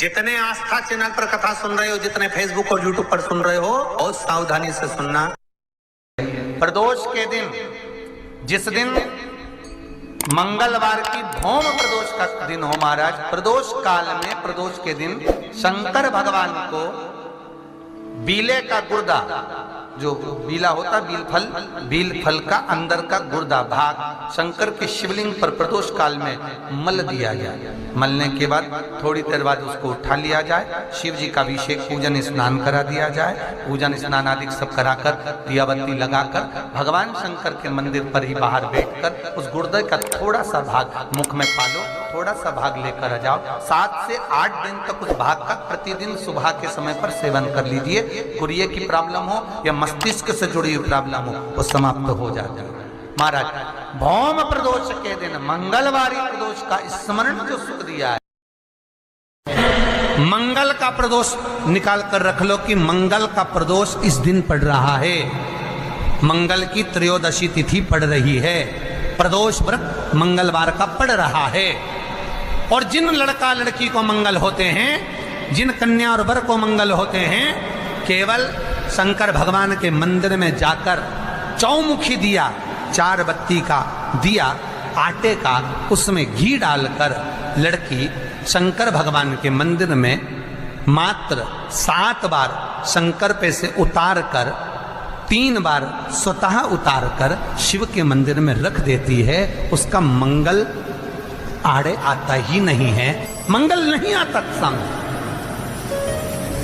जितने आस्था चैनल पर कथा सुन रहे हो, जितने फेसबुक और यूट्यूब पर सुन रहे हो, बहुत सावधानी से सुनना। प्रदोष के दिन, जिस दिन मंगलवार की भौम प्रदोष का दिन हो महाराज, प्रदोष काल में प्रदोष के दिन शंकर भगवान को बीले का गुर्दा, जो बीला होता बील फल का अंदर का गुर्दा भाग शंकर के शिवलिंग पर प्रदोष काल में मल दिया जाए। मलने के बाद थोड़ी देर बाद उसको उठा लिया जाए, शिव जी का अभिषेक पूजन स्नान करा दिया जाए, पूजन स्नान आदि सब कराकर दिया बत्ती लगाकर भगवान शंकर के मंदिर पर ही बाहर बैठकर उस गुर्दे का थोड़ा सा भाग मुख में पालो, थोड़ा सा भाग लेकर आ जाओ। 7 से 8 दिन तक उस भाग का प्रतिदिन सुबह के समय पर सेवन कर लीजिए। कुरिये की प्रॉब्लम हो या मस्तिष्क से जुड़ी हुई प्रॉब्लम हो, वो समाप्त हो जाता है महाराज। भौम प्रदोष के दिन मंगलवारी प्रदोष का स्मरण जो सुख दिया है, मंगल का प्रदोष निकाल कर रख लो कि मंगल का प्रदोष इस दिन पड़ रहा है, मंगल की त्रयोदशी तिथि पड़ रही है, प्रदोष व्रत मंगलवार का पड़ रहा है। और जिन लड़का लड़की को मंगल होते हैं, जिन कन्या और वर को मंगल होते हैं, केवल शंकर भगवान के मंदिर में जाकर चौमुखी दिया, 4 बत्ती का दिया आटे का, उसमें घी डालकर लड़की शंकर भगवान के मंदिर में मात्र 7 बार शंकर पे से उतार कर 3 बार स्वतः उतार कर शिव के मंदिर में रख देती है, उसका मंगल आड़े आता ही नहीं है, मंगल नहीं आता सामने।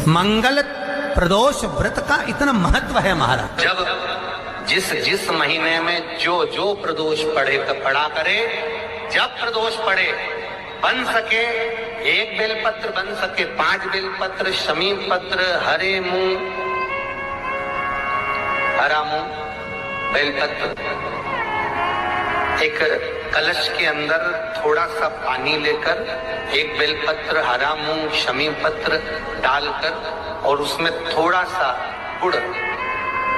मंगल प्रदोष व्रत का इतना महत्व है महाराज। जब जिस महीने में जो प्रदोष पड़ा करे, जब प्रदोष पड़े, बन सके 1 बेलपत्र, बन सके 5 बेलपत्र, शमी पत्र, हरे मूंग, हरा मूंग, बेलपत्र, एक कलश के अंदर थोड़ा सा पानी लेकर 1 बेलपत्र, हरा मूंग, शमी पत्र डालकर और उसमें थोड़ा सा गुड़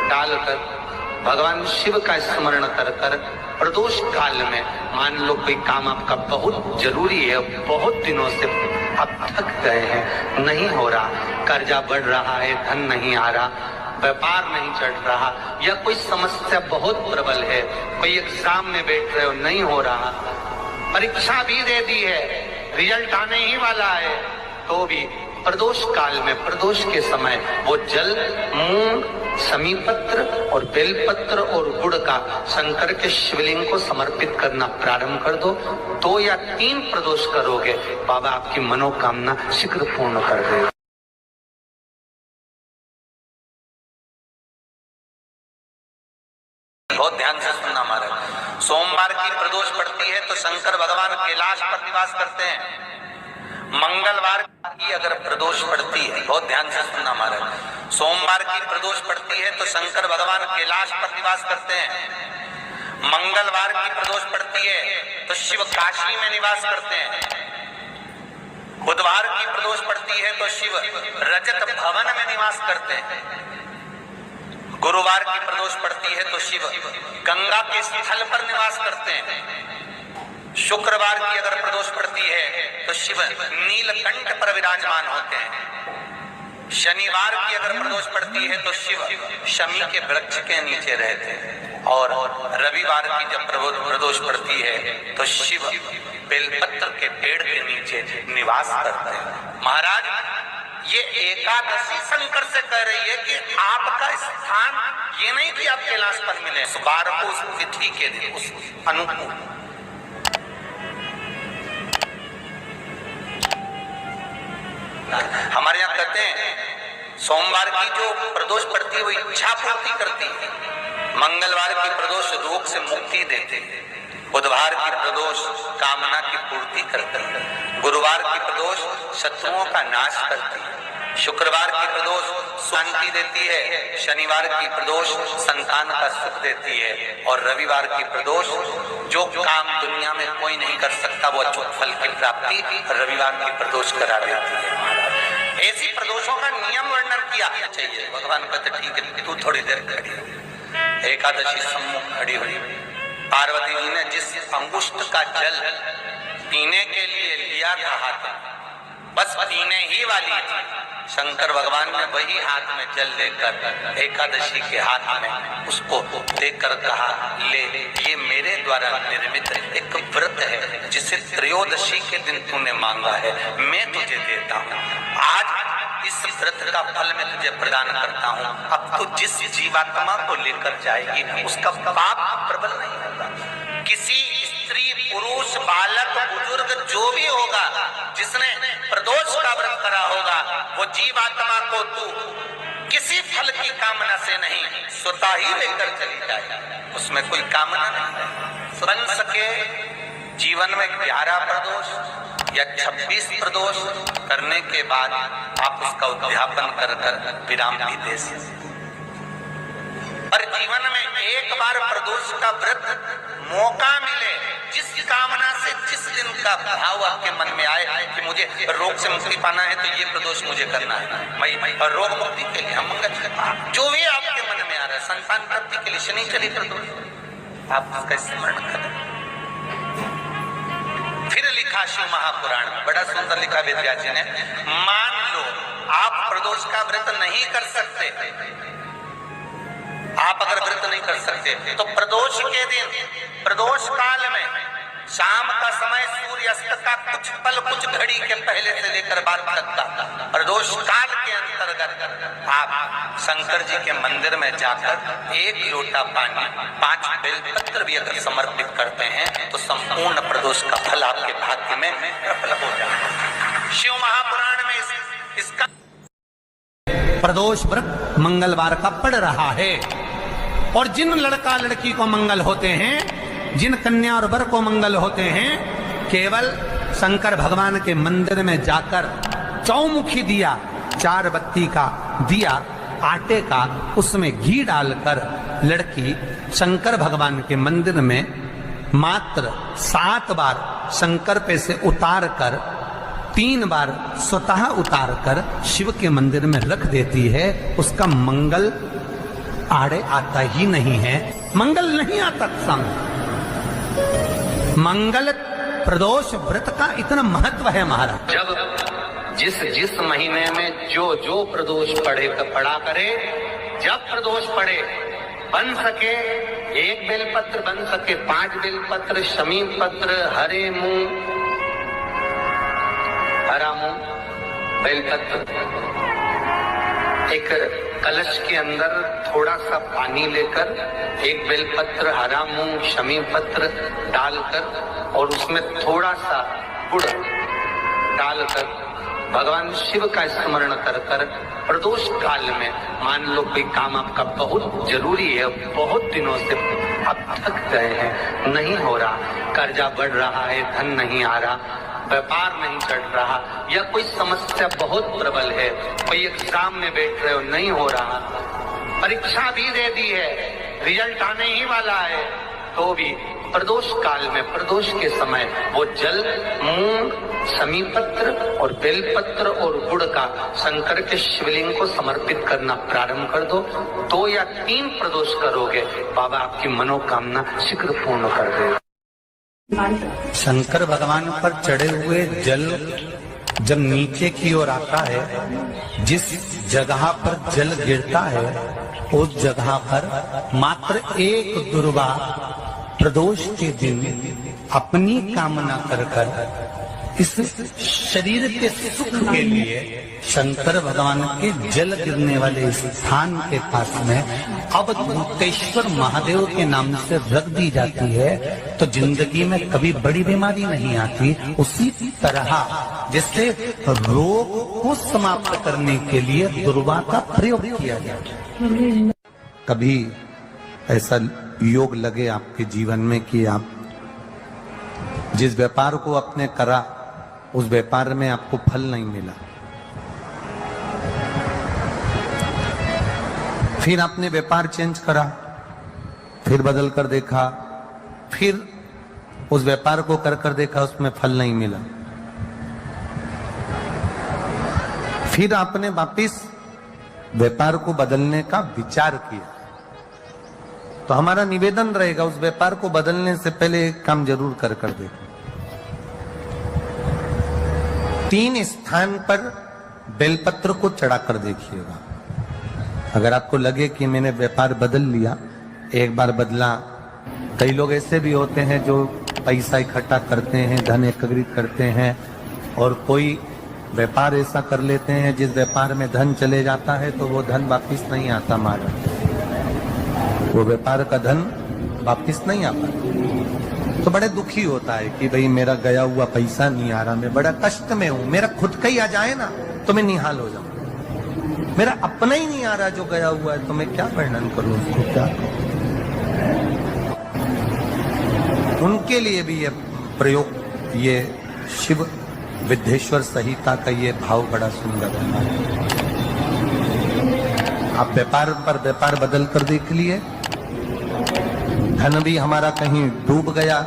डालकर भगवान शिव का स्मरण कर कर प्रदोष काल में, मान लो कोई काम आपका बहुत जरूरी है, बहुत दिनों से आप थक गए हैं, नहीं हो रहा, कर्जा बढ़ रहा है, धन नहीं आ रहा, व्यापार नहीं चढ़ रहा, या कोई समस्या बहुत प्रबल है, कोई एग्जाम में बैठ रहे हो, नहीं हो रहा, परीक्षा भी दे दी है, रिजल्ट आने ही वाला है, तो भी प्रदोष काल में, प्रदोष के समय वो जल, मूंग, शमी पत्र और बेलपत्र और गुड़ का शंकर के शिवलिंग को समर्पित करना प्रारंभ कर दो। 2 या 3 प्रदोष करोगे, बाबा आपकी मनोकामना शीघ्र पूर्ण कर देगा। बहुत ध्यान से सुनना महाराज। सोमवार की प्रदोष पड़ती है तो शंकर भगवान कैलाश पर निवास करते हैं। मंगलवार की अगर प्रदोष पड़ती है, बहुत ध्यान से सुनना महाराज, सोमवार की प्रदोष पड़ती है तो शंकर भगवान कैलाश पर निवास करते हैं। मंगलवार की प्रदोष पड़ती है तो शिव काशी में निवास करते हैं। बुधवार की प्रदोष पड़ती है तो शिव रजत भवन में निवास करते हैं। गुरुवार की प्रदोष पड़ती है तो शिव गंगा के स्थल पर निवास करते हैं। शुक्रवार की अगर प्रदोष पड़ती है तो शिव नीलकंठ पर विराजमान होते हैं। शनिवार की अगर प्रदोष पड़ती है तो शिव शमी के वृक्ष के नीचे रहते हैं। और रविवार की जब प्रदोष पड़ती है तो शिव बेलपत्र के पेड़ के नीचे निवास करते हैं। महाराज, ये एकादशी शंकर से कह रही है कि आपका स्थान ये नहीं कि आप कैलाश पर मिले, उस बार को, उस तिथि के दिन, उस अनुकूल। हमारे यहाँ कहते हैं सोमवार की जो प्रदोष पड़ती है वो इच्छा पूर्ति करती है, मंगलवार की प्रदोष रोग से मुक्ति देती है, बुधवार की प्रदोष कामना की पूर्ति करती है, गुरुवार की प्रदोष शत्रुओं का नाश करती है, शुक्रवार की प्रदोष शांति देती है, शनिवार की प्रदोष संतान का सुख देती है, और रविवार की प्रदोष जो काम दुनिया में कोई नहीं कर सकता वो अचूक फल की प्राप्ति रविवार की प्रदोष करा देती है। ऐसी प्रदोषों का नियम वर्णन किया चाहिए। भगवान कहते ठीक है, तू थोड़ी देर खड़ी हो। एकादशी सम्मुख खड़ी हुई, पार्वती जी ने जिस अंगुष्ठ का जल पीने के लिए लिया था हाथ, बस पीने ही वाली थी। शंकर भगवान ने वही हाथ में जल लेकर एकादशी के हाथ में उसको देकर कहा, ले, ये मेरे द्वारा निर्मित एक व्रत है जिसे त्रयोदशी के दिन तूने मांगा है, मैं तुझे देता हूँ। आज इस व्रत का फल मैं तुझे प्रदान करता हूँ। अब तो जिस जीवात्मा को लेकर जाएगी उसका पाप प्रबल नहीं होगा। किसी स्त्री, पुरुष, बालक, बुजुर्ग जो भी होगा जिसने प्रदोष का व्रत करा होगा, वो जीवात्मा को तू किसी फल की कामना से नहीं, स्वतः ही लेकर चली जाए। उसमें कोई कामना नहीं। बन सके जीवन में 11 प्रदोष या 26 प्रदोष करने के बाद आप उसका उद्यापन कर विराम भी दे सकते। पर जीवन में एक बार प्रदोष का व्रत मौका मिले, जिस कामना से जिस दिन का भाव आपके मन में आए कि मुझे रोग से मुक्ति पाना है तो ये प्रदोष मुझे करना है, मैं रोग मुक्ति के लिए, हम जो भी आपके मन में आ रहा है, संतान प्राप्ति के लिए शनिचरी प्रदोष, आप उसका स्मरण करें। फिर लिखा शिव महापुराण में, बड़ा सुंदर लिखा वेदव्यास जी ने, मान लो आप प्रदोष का व्रत नहीं कर सकते, आप अगर व्रत नहीं कर सकते तो प्रदोष के दिन, प्रदोष काल में शाम का समय सूर्यास्त का कुछ पल, कुछ घड़ी के पहले से लेकर बाद तक का प्रदोष काल के अंतर्गत आप शंकर जी के मंदिर में जाकर 1 लोटा पानी, 5 बेलपत्र भी अगर समर्पित करते हैं तो संपूर्ण प्रदोष का फल आपके भाग्य में प्रबल हो जाएगा। शिव महापुराण में इसका प्रदोष व्रत मंगलवार का पड़ रहा है। और जिन लड़का लड़की को मंगल होते हैं, जिन कन्या और वर को मंगल होते हैं, केवल शंकर भगवान के मंदिर में जाकर चौमुखी दिया, 4 बत्ती का दिया आटे का, उसमें घी डालकर लड़की शंकर भगवान के मंदिर में मात्र 7 बार शंकर पे से उतार कर, 3 बार स्वतः उतार कर शिव के मंदिर में रख देती है। उसका मंगल आड़े आता ही नहीं है, मंगल नहीं आता संग। मंगल प्रदोष व्रत का इतना महत्व है महाराज। जब जिस महीने में जो प्रदोष पड़ा करे, जब प्रदोष पड़े, बन सके 1 बेलपत्र, बन सके 5 बेलपत्र, शमी पत्र, हरे मूंग, हरा मूंग, बेलपत्र, एक कलश के अंदर थोड़ा सा पानी लेकर 1 बेलपत्र, हरा मूंग, शमी पत्र डालकर और उसमें थोड़ा सा गुड़ डालकर भगवान शिव का स्मरण कर कर प्रदोष काल में, मान लो कोई काम आपका बहुत जरूरी है, बहुत दिनों से आप थक गए हैं, नहीं हो रहा, कर्जा बढ़ रहा है, धन नहीं आ रहा, व्यापार नहीं चढ़ रहा, या कोई समस्या बहुत प्रबल है, कोई एग्जाम में बैठ रहे हो, नहीं हो रहा, परीक्षा भी दे दी है, रिजल्ट आने ही वाला है, तो भी प्रदोष काल में, प्रदोष के समय वो जल, मूंग, शमी पत्र और बेलपत्र और गुड़ का शंकर के शिवलिंग को समर्पित करना प्रारंभ कर दो। 2 या 3 प्रदोष करोगे, बाबा आपकी मनोकामना शीघ्र पूर्ण कर देगा। शंकर भगवान पर चढ़े हुए जल जब नीचे की ओर आता है, जिस जगह पर जल गिरता है उस जगह पर मात्र 1 दुर्वा प्रदोष के दिन अपनी कामना कर कर इस शरीर के सुख के लिए शंकर भगवान के जल गिरने वाले स्थान के पास में अवधूतेश्वर महादेव के नाम से रख दी जाती है, तो जिंदगी में कभी बड़ी बीमारी नहीं आती। उसी तरह जिससे रोग को समाप्त करने के लिए दुर्वा का प्रयोग किया जाता है। कभी ऐसा योग लगे आपके जीवन में कि आप जिस व्यापार को आपने करा उस व्यापार में आपको फल नहीं मिला, फिर आपने व्यापार चेंज करा, फिर बदल कर देखा, फिर उस व्यापार को कर देखा, उसमें फल नहीं मिला, फिर आपने वापिस व्यापार को बदलने का विचार किया, तो हमारा निवेदन रहेगा उस व्यापार को बदलने से पहले एक काम जरूर कर देखो। 3 स्थान पर बेलपत्र को चढ़ाकर देखिएगा। अगर आपको लगे कि मैंने व्यापार बदल लिया, एक बार बदला, कई लोग ऐसे भी होते हैं जो पैसा इकट्ठा करते हैं, धन एकत्रित करते हैं, और कोई व्यापार ऐसा कर लेते हैं जिस व्यापार में धन चले जाता है तो वो धन वापिस नहीं आता महाराज, वो व्यापार का धन वापिस नहीं आता। तो बड़े दुखी होता है कि भाई मेरा गया हुआ पैसा नहीं आ रहा, मैं बड़ा कष्ट में हूं, मेरा खुद का ही आ जाए ना तो मैं निहाल हो जाऊं, मेरा अपना ही नहीं आ रहा जो गया हुआ है, तो मैं क्या वर्णन करूं उसको, क्या करूं? उनके लिए भी ये प्रयोग, ये शिव विद्येश्वर संहिता का ये भाव बड़ा सुंदर है। आप व्यापार पर व्यापार बदल कर देख लिए, धन भी हमारा कहीं डूब गया,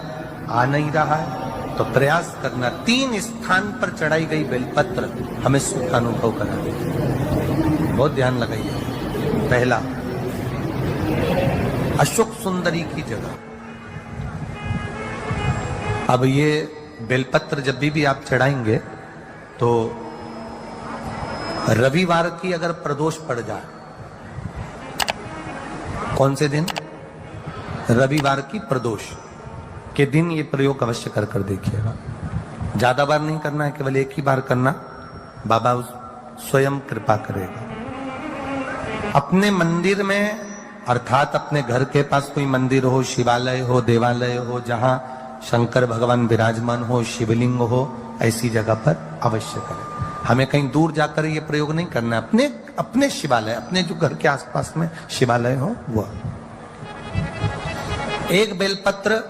आ नहीं रहा है, तो प्रयास करना 3 स्थान पर चढ़ाई गई बेलपत्र हमें सुख का अनुभव करा देगी। बहुत ध्यान लगाइए। पहला, अशोक सुंदरी की जगह। अब ये बेलपत्र जब भी आप चढ़ाएंगे तो रविवार की अगर प्रदोष पड़ जाए, कौन से दिन? रविवार की प्रदोष के दिन ये प्रयोग अवश्य कर कर देखिएगा। ज्यादा बार नहीं करना है, केवल एक ही बार करना, बाबा स्वयं कृपा करेगा। अपने मंदिर में, अर्थात अपने घर के पास कोई मंदिर हो, शिवालय हो, देवालय हो, जहां शंकर भगवान विराजमान हो, शिवलिंग हो, ऐसी जगह पर अवश्य करें। हमें कहीं दूर जाकर ये प्रयोग नहीं करना, अपने अपने शिवालय, अपने जो घर के आसपास में शिवालय हो वो। एक बेलपत्र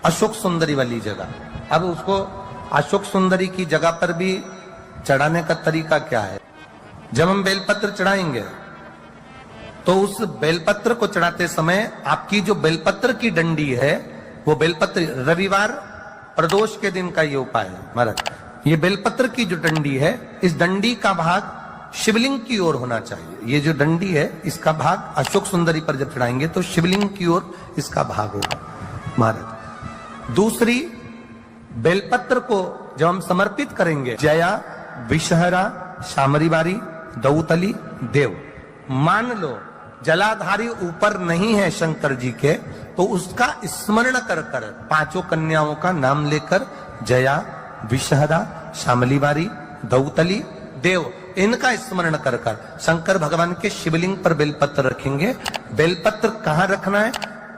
अशोक सुंदरी वाली जगह। अब उसको अशोक सुंदरी की जगह पर भी चढ़ाने का तरीका क्या है? जब हम बेलपत्र चढ़ाएंगे तो उस बेलपत्र को चढ़ाते समय आपकी जो बेलपत्र की डंडी है, वो बेलपत्र, रविवार प्रदोष के दिन का ये उपाय है महाराज। ये बेलपत्र की जो डंडी है, इस डंडी का भाग शिवलिंग की ओर होना चाहिए। ये जो डंडी है, इसका भाग अशोक सुंदरी पर जब चढ़ाएंगे तो शिवलिंग की ओर इसका भाग होगा महाराज। दूसरी, बेलपत्र को जब हम समर्पित करेंगे, जया, विषहरा, शामरीवारी, दौतली, देव, मान लो जलाधारी ऊपर नहीं है शंकर जी के, तो उसका स्मरण कर कर 5 कन्याओं का नाम लेकर जया, विषहरा, शामलीवारी, दौतली, देव, इनका स्मरण कर कर शंकर भगवान के शिवलिंग पर बेलपत्र रखेंगे। बेलपत्र कहां रखना है?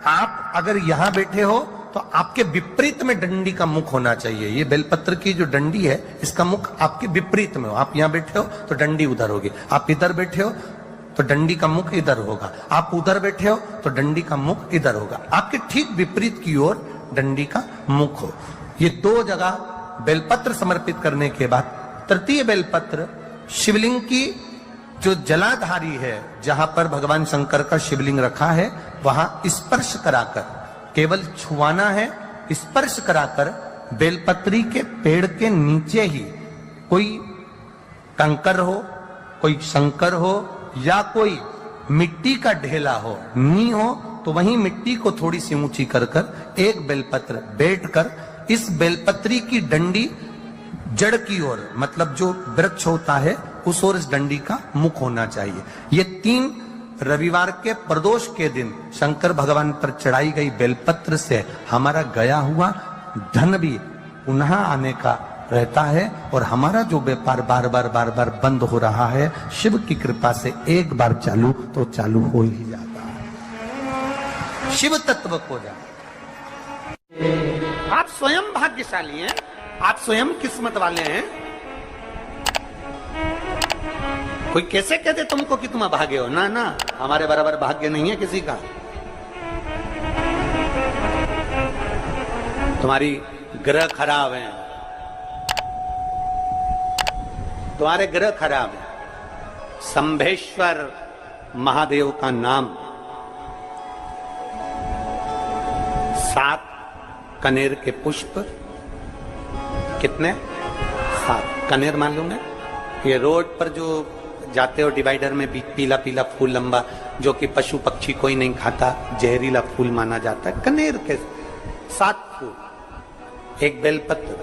आप अगर यहां बैठे हो तो आपके विपरीत में डंडी का मुख होना चाहिए। ये बेलपत्र की जो डंडी है, इसका मुख आपके विपरीत में हो। आप यहां बैठे हो तो डंडी उधर होगी, आप इधर बैठे हो तो डंडी का मुख इधर होगा, आप उधर बैठे हो तो डंडी का मुख इधर होगा। आपके ठीक विपरीत की ओर डंडी का मुख हो। ये 2 जगह बेलपत्र समर्पित करने के बाद तृतीय बेलपत्र शिवलिंग की जो जलाधारी है, जहां पर भगवान शंकर का शिवलिंग रखा है, वहां स्पर्श कराकर, केवल छुआना है, स्पर्श कराकर बेलपत्री के पेड़ के नीचे ही कोई कंकर हो, कोई शंकर हो, या कोई मिट्टी का ढेला हो, नी हो, तो वहीं मिट्टी को थोड़ी सी ऊंची कर कर एक बेलपत्र बैठकर इस बेलपत्री की डंडी जड़ की ओर, मतलब जो वृक्ष होता है उस ओर इस डंडी का मुख होना चाहिए। ये 3 रविवार के प्रदोष के दिन शंकर भगवान पर चढ़ाई गई बेलपत्र से हमारा गया हुआ धन भी पुनः आने का रहता है, और हमारा जो व्यापार बार बार बंद हो रहा है, शिव की कृपा से एक बार चालू तो चालू हो ही जाता है, शिव तत्व को जाता। आप स्वयं भाग्यशाली हैं, आप स्वयं किस्मत वाले हैं। कोई कैसे कहते तुमको कि तुम अभागे हो? ना ना, हमारे बराबर भाग्य नहीं है किसी का। तुम्हारी ग्रह खराब है, तुम्हारे ग्रह खराब है। संभेश्वर महादेव का नाम, 7 कनेर के पुष्प, कितने? 7 कनेर मालूम है? ये रोड पर जो जाते हो डिवाइडर में पीला पीला फूल लंबा, जो कि पशु पक्षी कोई नहीं खाता, जहरीला फूल माना जाता है, कनेर के 7 फूल, एक बेलपत्र,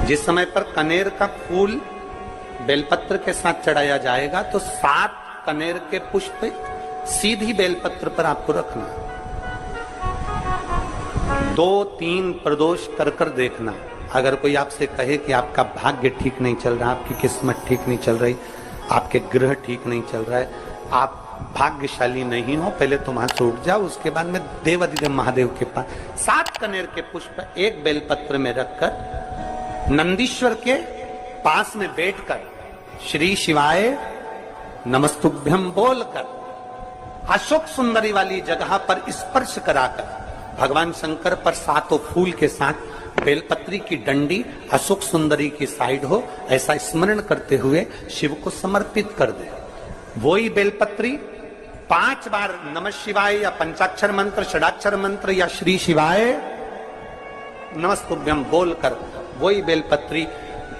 जिस समय पर कनेर का फूल बेलपत्र के साथ चढ़ाया जाएगा तो 7 कनेर के पुष्प सीधी बेलपत्र पर आपको रखना, 2-3 प्रदोष कर कर देखना। अगर कोई आपसे कहे कि आपका भाग्य ठीक नहीं चल रहा, आपकी किस्मत ठीक नहीं चल रही, आपके ग्रह ठीक नहीं चल रहा है, आप भाग्यशाली नहीं हो, पहले तुम वहां से उठ जाओ, उसके बाद में देवाधिदेव महादेव के पास 7 कनेर के पुष्प एक बेलपत्र में रखकर नंदीश्वर के पास में बैठकर श्री शिवाय नमस्तुभ्यम बोलकर अशोक सुंदरी वाली जगह पर स्पर्श कराकर भगवान शंकर पर 7 फूल के साथ बेलपत्री की डंडी अशोक सुंदरी की साइड हो, ऐसा स्मरण करते हुए शिव को समर्पित कर दे। वही बेलपत्री 5 बार नमः शिवाय या पंचाक्षर मंत्र, षडाक्षर मंत्र या श्री शिवाय नमस्तुभ्यम बोलकर वही बेलपत्री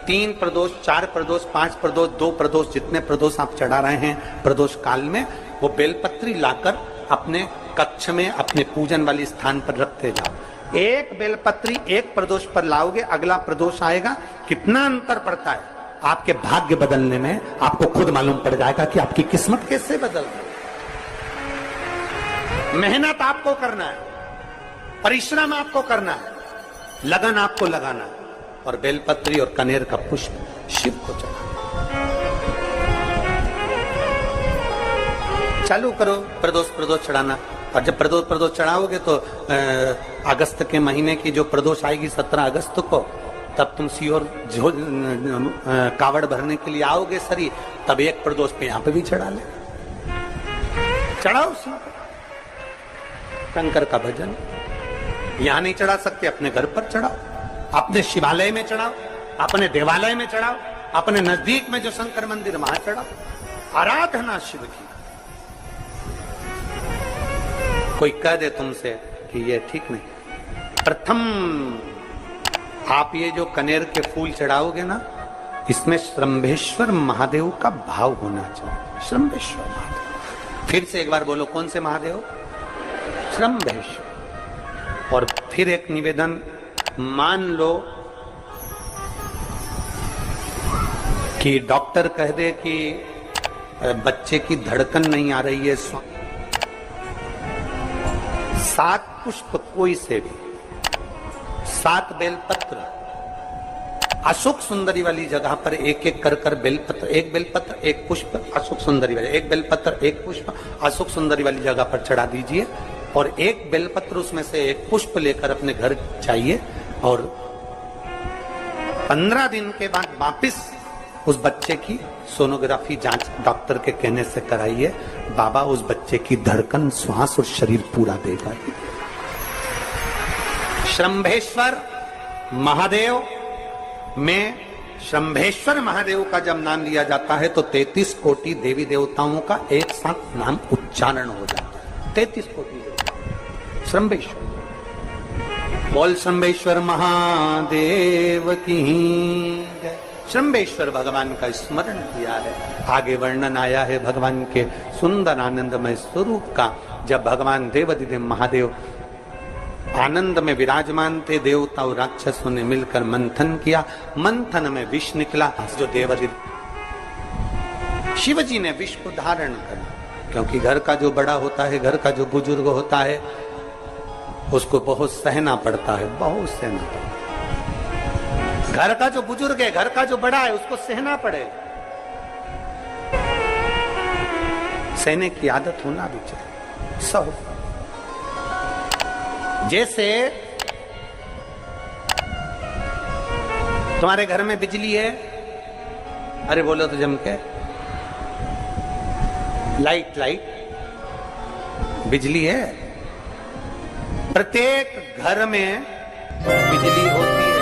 3 प्रदोष, 4 प्रदोष, 5 प्रदोष, 2 प्रदोष, जितने प्रदोष आप चढ़ा रहे हैं प्रदोष काल में, वो बेलपत्री लाकर अपने कक्ष में अपने पूजन वाली स्थान पर रखते जाओ। एक बेलपत्री एक प्रदोष पर लाओगे, अगला प्रदोष आएगा, कितना अंतर पड़ता है आपके भाग्य बदलने में, आपको खुद मालूम पड़ जाएगा कि आपकी किस्मत कैसे बदल गई। मेहनत आपको करना है, परिश्रम आपको करना है, लगन आपको लगाना है, और बेलपत्री और कनेर का पुष्प शिव को चढ़ा। चालू करो प्रदोष चढ़ाना, और जब प्रदोष चढ़ाओगे तो अगस्त के महीने की जो प्रदोष आएगी 17 अगस्त को, तब तुम सीहोर कावड़ भरने के लिए आओगे सरी, तब एक प्रदोष पे यहां पे भी चढ़ा ले, चढ़ाओ शंकर का भजन। यहां नहीं चढ़ा सकते, अपने घर पर चढ़ाओ, अपने शिवालय में चढ़ाओ, अपने देवालय में चढ़ाओ, अपने नजदीक में जो शंकर मंदिर वहां चढ़ाओ, आराधना शिव की। कोई कह दे तुमसे कि ये ठीक नहीं, प्रथम आप ये जो कनेर के फूल चढ़ाओगे ना, इसमें श्रंभेश्वर महादेव का भाव होना चाहिए। श्रंभेश्वर महादेव, फिर से एक बार बोलो, कौन से महादेव? श्रंभेश्वर। और फिर एक निवेदन, मान लो कि डॉक्टर कह दे कि बच्चे की धड़कन नहीं आ रही है, 7 पुष्प कोई से भी, 7 बेलपत्र अशोक सुंदरी वाली जगह पर एक एक कर बेलपत्र, एक बेलपत्र एक पुष्प अशोक सुंदरी वाली, एक बेलपत्र एक पुष्प अशोक सुंदरी वाली जगह पर चढ़ा दीजिए, और एक बेलपत्र उसमें से एक पुष्प लेकर अपने घर चाहिए, और 15 दिन के बाद वापिस उस बच्चे की सोनोग्राफी जांच डॉक्टर के कहने से कराइए। बाबा उस बच्चे की धड़कन, श्वास और शरीर पूरा देगा। श्रंभेश्वर महादेव में श्रंभेश्वर महादेव का जब नाम लिया जाता है तो 33 कोटि देवी देवताओं का एक साथ नाम उच्चारण हो जाता है। 33 कोटि श्रंभेश्वर। बोल श्रंभेश्वर महादेव की जय। श्रंभेश्वर भगवान का स्मरण किया है। आगे वर्णन आया है भगवान के सुंदर आनंदमय स्वरूप का। जब भगवान देवाधिदेव महादेव आनंद में विराजमान थे, देवता और राक्षसों ने मिलकर मंथन किया। मंथन में विष निकला, जो देवाधिदेव शिव जी ने विष को धारण कर, क्योंकि घर का जो बड़ा होता है, घर का जो बुजुर्ग होता है, उसको बहुत सहना पड़ता है, बहुत सहना पड़ता है। घर का जो बुजुर्ग है, घर का जो बड़ा है, उसको सहना पड़े। सहने की आदत होना भी चाहिए। सहो जैसे तुम्हारे घर में बिजली है, अरे बोलो तो जम के, लाइट बिजली है। प्रत्येक घर में बिजली होती है,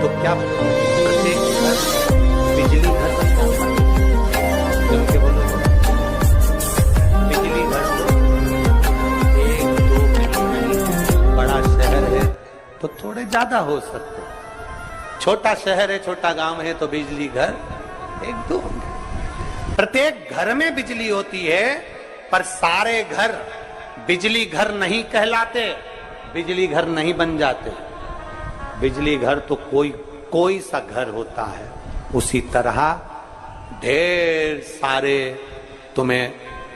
तो क्या प्रत्येक घर बिजली घर बनता है? जम के बोलो, बिजली घर तो 1-2 नहीं, बड़ा शहर है तो थोड़े ज्यादा हो सकते। छोटा शहर है, छोटा गांव है तो बिजली घर 1-2 होंगे। प्रत्येक घर में बिजली होती है, पर सारे घर बिजली घर नहीं कहलाते, बिजली घर नहीं बन जाते। बिजली घर तो कोई सा घर होता है, उसी तरह ढेर सारे तुम्हें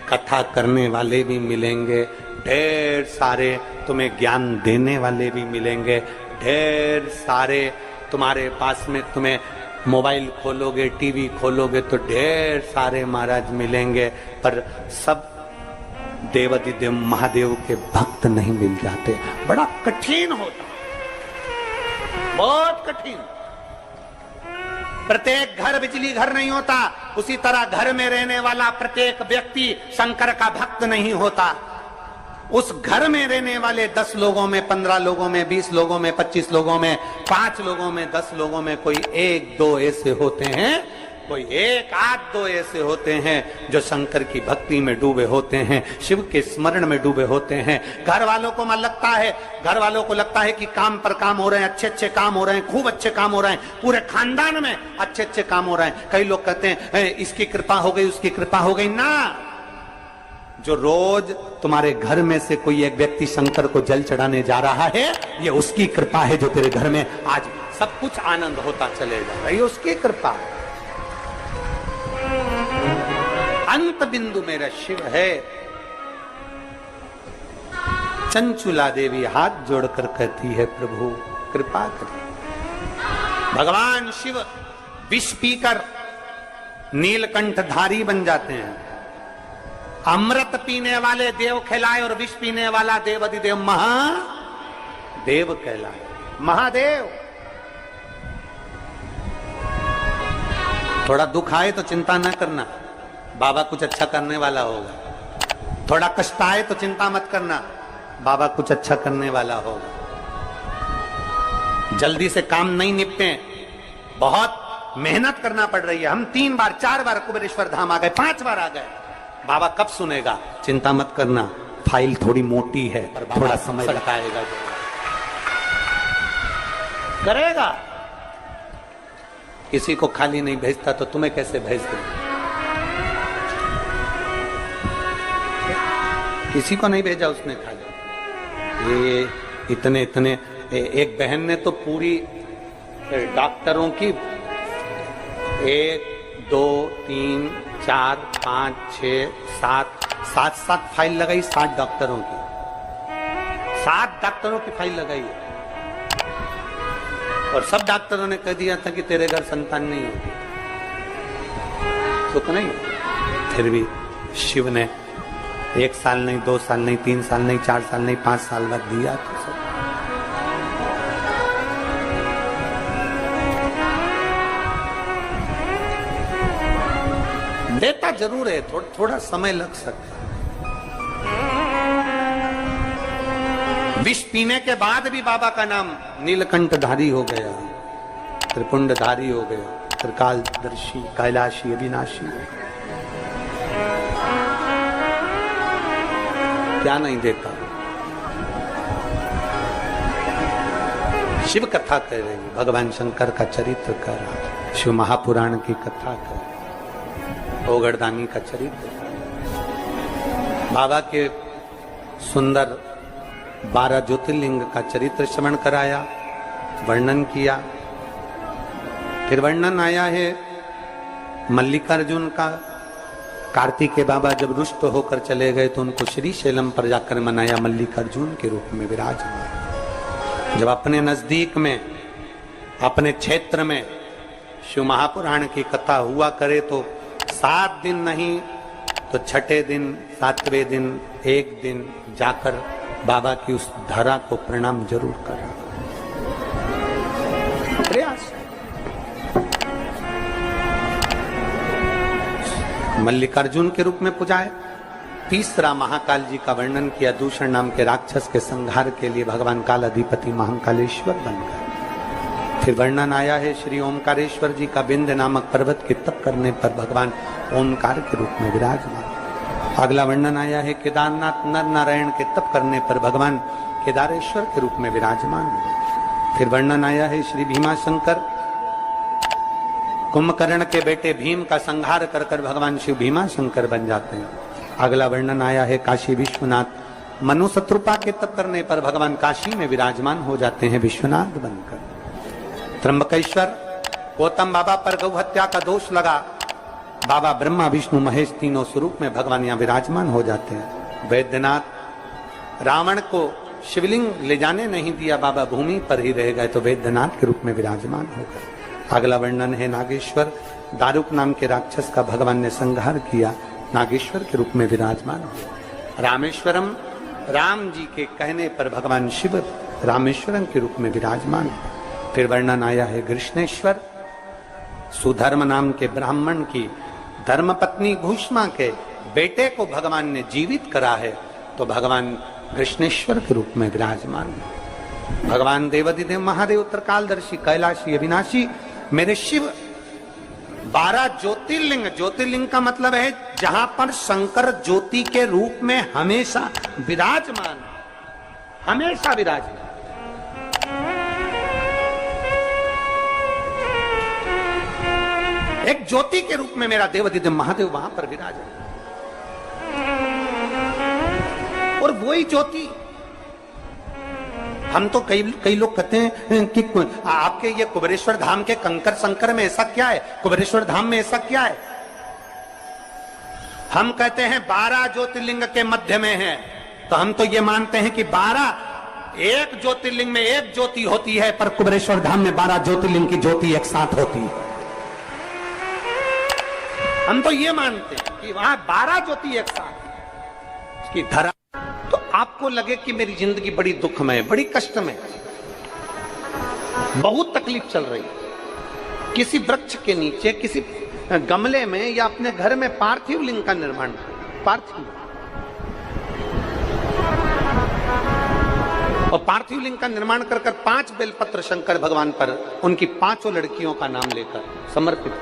कथा करने वाले भी मिलेंगे, ढेर सारे तुम्हें ज्ञान देने वाले भी मिलेंगे, ढेर सारे तुम्हारे पास में तुम्हें मोबाइल खोलोगे, टीवी खोलोगे तो ढेर सारे महाराज मिलेंगे, पर सब देवाधिदेव महादेव के भक्त नहीं मिल जाते। बड़ा कठिन होता, बहुत कठिन। प्रत्येक घर बिजली घर नहीं होता, उसी तरह घर में रहने वाला प्रत्येक व्यक्ति शंकर का भक्त नहीं होता। उस घर में रहने वाले 10 लोगों में, 15 लोगों में, 20 लोगों में, 25 लोगों में, 5 लोगों में, 10 लोगों में कोई 1-2 ऐसे होते हैं, कोई 1-8-2 ऐसे होते हैं जो शंकर की भक्ति में डूबे होते हैं, शिव के स्मरण में डूबे होते हैं। घर वालों को घर वालों को लगता है कि काम पर काम हो रहे हैं, अच्छे अच्छे काम हो रहे हैं, खूब अच्छे काम हो रहे हैं, पूरे खानदान में अच्छे अच्छे काम हो रहे हैं। कई लोग कहते हैं इसकी कृपा हो गई, उसकी कृपा हो गई। ना, जो रोज तुम्हारे घर में से कोई एक व्यक्ति शंकर को जल चढ़ाने जा रहा है, ये उसकी कृपा है जो तेरे घर में आज सब कुछ आनंद होता चले जा रहा है, ये उसकी कृपा है। अंत बिंदु मेरा शिव है। चंचुला देवी हाथ जोड़कर कहती है, प्रभु कृपा करिए। भगवान शिव विष पीकर नीलकंठ धारी बन जाते हैं। अमृत पीने वाले देव कहलाए और विष पीने वाला देव अधिदेव महादेव कहलाए। महादेव। थोड़ा दुख आए तो चिंता न करना, बाबा कुछ अच्छा करने वाला होगा। थोड़ा कष्ट आए तो चिंता मत करना, बाबा कुछ अच्छा करने वाला होगा। जल्दी से काम नहीं निपटे, बहुत मेहनत करना पड़ रही है। हम 3 बार 4 बार कुबेरेश्वर धाम आ गए, 5 बार आ गए, बाबा कब सुनेगा? चिंता मत करना, फाइल थोड़ी मोटी है, थोड़ा समय लगाएगा, करेगा। किसी को खाली नहीं भेजता तो तुम्हें कैसे भेज दे? किसी को नहीं भेजा उसने खाली। ये इतने एक बहन ने तो पूरी डॉक्टरों की 1, 2, 3, 4, 5, 6, 7 फाइल लगाई। 7 डॉक्टरों की, 7 डॉक्टरों की फाइल लगाई है। और सब डॉक्टरों ने कह दिया था कि तेरे घर संतान नहीं होगी, सुख नहीं। फिर भी शिव ने 1 साल नहीं, 2 साल नहीं, 3 साल नहीं, 4 साल नहीं, 5 साल बाद दिया तो सब। देता जरूर है, थोड़ा समय लग सकता है। विष पीने के बाद भी बाबा का नाम नीलकंठधारी हो गया, त्रिपुंडधारी हो गया, त्रिकालदर्शी, कैलाशी, अविनाशी हो गया। क्या नहीं देता। शिव कथा कह रही, भगवान शंकर का चरित्र कर रहा, शिव महापुराण की कथा कर, ओगड़दानी का चरित्र, बाबा के सुंदर 12 ज्योतिर्लिंग का चरित्र श्रवण कराया, वर्णन किया। फिर वर्णन आया है मल्लिकार्जुन का। कार्तिकेय बाबा जब रुष्ट होकर चले गए तो उनको श्री शैलम पर जाकर मनाया, मल्लिकार्जुन के रूप में विराजमान। जब अपने नजदीक में, अपने क्षेत्र में शिव महापुराण की कथा हुआ करे तो 7 दिन नहीं तो 6ठे दिन, 7वें दिन, 1 दिन जाकर बाबा की उस धरा को प्रणाम जरूर करा। प्रयास। मल्लिकार्जुन के रूप में पुजाए। तीसरा महाकाल जी का वर्णन किया, दूषण नाम के राक्षस के संहार के लिए भगवान काल अधिपति महाकालेश्वर बन गए। फिर वर्णन आया है श्री ओमकारेश्वर जी का, बिंद नामक पर्वत के तप करने पर भगवान ओमकार के रूप में विराजमान। अगला वर्णन आया है केदारनाथ नर नारायण के तप करने पर भगवान केदारेश्वर के रूप में विराजमान। फिर वर्णन आया है श्री भीमाशंकर, कुंभकर्ण के बेटे भीम का संहार कर कर भगवान शिव भीमाशंकर बन जाते हैं। अगला वर्णन आया है काशी विश्वनाथ मनुशत्रुपा के तप करने पर भगवान काशी में विराजमान हो जाते हैं विश्वनाथ बनकर। त्र्यंबकेश्वर गौतम बाबा पर गौ हत्या का दोष लगा, बाबा ब्रह्मा विष्णु महेश तीनों स्वरूप में भगवान यहाँ विराजमान हो जाते हैं। वैद्यनाथ रावण को शिवलिंग ले जाने नहीं दिया, बाबा भूमि पर ही रह गए तो वैद्यनाथ के रूप में विराजमान हो गए। अगला वर्णन है नागेश्वर, दारुक नाम के राक्षस का भगवान ने संहार किया, नागेश्वर के रूप में विराजमान हो। रामेश्वरम, राम जी के कहने पर भगवान शिव रामेश्वरम के रूप में विराजमान हो। फिर वर्णन आया है कृष्णेश्वर, सुधर्म नाम के ब्राह्मण की धर्मपत्नी घुष्मा के बेटे को भगवान ने जीवित करा है तो भगवान कृष्णेश्वर के रूप में विराजमान है। भगवान देवाधिदेव महादेव त्रिकालदर्शी कैलाशी अविनाशी मेरे शिव 12 ज्योतिर्लिंग, ज्योतिर्लिंग का मतलब है जहां पर शंकर ज्योति के रूप में हमेशा विराजमान, हमेशा विराजमान। एक ज्योति के रूप में मेरा देवाधिदेव महादेव वहां पर विराजमान, और वही ज्योति हम तो कई लोग कहते हैं कि आपके ये कुबेरेश्वर धाम के कंकर संकर में ऐसा क्या है, कुबेरेश्वर धाम में ऐसा क्या है। हम कहते हैं 12 ज्योतिर्लिंग के मध्य में है, तो हम तो ये मानते हैं कि 12 एक ज्योतिर्लिंग में एक ज्योति होती है, पर कुबेरेश्वर धाम में 12 ज्योतिर्लिंग की ज्योति एक साथ होती है। हम तो ये मानते हैं कि वहां 12 ज्योति एक साथ उसकी धरा। तो आपको लगे कि मेरी जिंदगी बड़ी दुखमय, बड़ी कष्टमय, बहुत तकलीफ चल रही, किसी वृक्ष के नीचे, किसी गमले में या अपने घर में पार्थिव लिंग का निर्माण, पार्थिव और पार्थिव लिंग का निर्माण कर 5 बेलपत्र शंकर भगवान पर उनकी 5 लड़कियों का नाम लेकर समर्पित।